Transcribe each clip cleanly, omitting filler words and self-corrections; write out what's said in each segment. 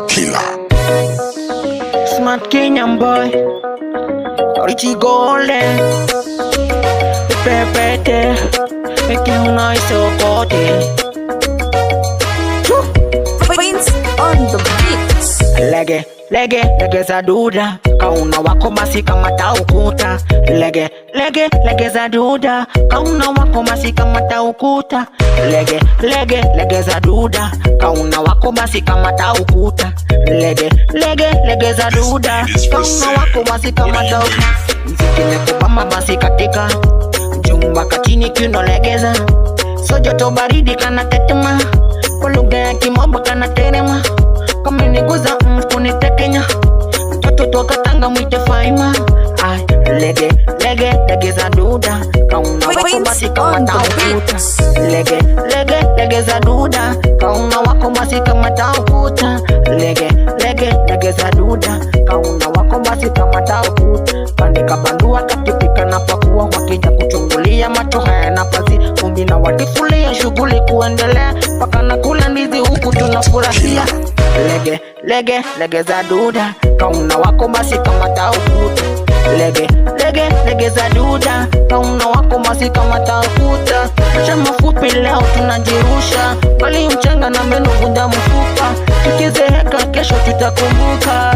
killer. Smart Kenyan boy, Richie Golden, Pepete, que uno hizo pote. Prince on the beats. Lege za duda, kauna wako basi kama taukuta. Lege za duda, kauna wako basi kama taukuta. Lege za duda, kauna wako basi kama taukuta. Lege za duda, kauna wako basi kama taukuta. Mziki mekubama basi katika jumba katini kiuno legeza. So joto baridi kana tetema, kwa lugha ya kimombo kana terema. Kama niguza kunitekenya, mtoto toka Tanga mwite Faima. Ay, lege za duda, kauna wako basi kama taukuta. Lege za duda, kauna wako basi kama taukuta. Lege za duda, kauna wako basi kama taukuta. Pandika bandua kakipika na pakua, wakija kuchungulia macho haya na pasi. Kumbi na watifulia shughuli kuendelea, paka na kula ndizi huku tunafurahia. Lege za duda, kauna wako basi kama taukuta. Lege za duda, kauna wako basi kama taukuta. Chama fupi leo tunajirusha, bali mchanga na meno vunja mfupa. Tukizeeka kesho tutakumbuka.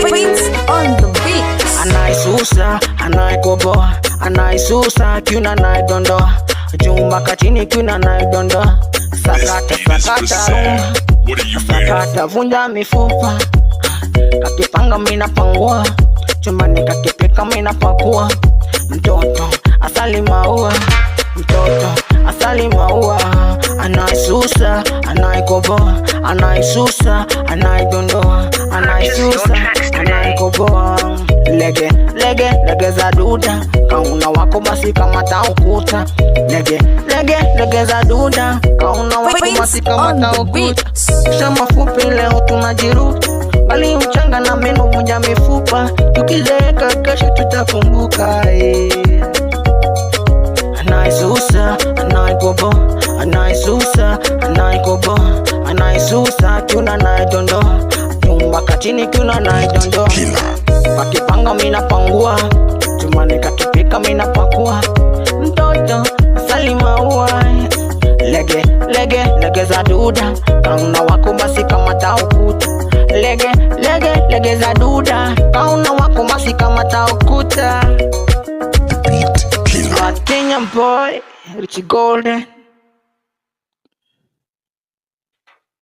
Prince on the beats. Anaisusa, anaikoboa, anaisusa kiuna naidondoa. Jumba katini kiuna naidondoa. Sakata rumba, sakata vunja mifupa. Kakipanga mina pangua, chumbani kakipika mina pakua. Mtoto asali maua, mtoto asali maua. Anaisusa, anaikoboa, anaisusa, anaidondoa. Anaisusa, anaikoboa. Lege za duda, kauna wako basi kama taukuta. Lege za duda, kauna wako basi kama taukuta. Shama fupi leo tunajiruka, bali mchanga na meno vunja mifupa. Tukizeeka kesho tutakumbuka. Anaisusa, anaikoboa, anaisusa, anaikoboa. Anaisusa kiuna naidondoa, jumba katini kiuna naidondoa. Kakipanga mina pangua, chumbani kakipika mina pakua. Mtoto asali maua. Lege za duda, kauna wako basi kama taukuta. Lege za duda, kauna wako basi kama taukuta. Smart Kenyan boy, Richie Golden.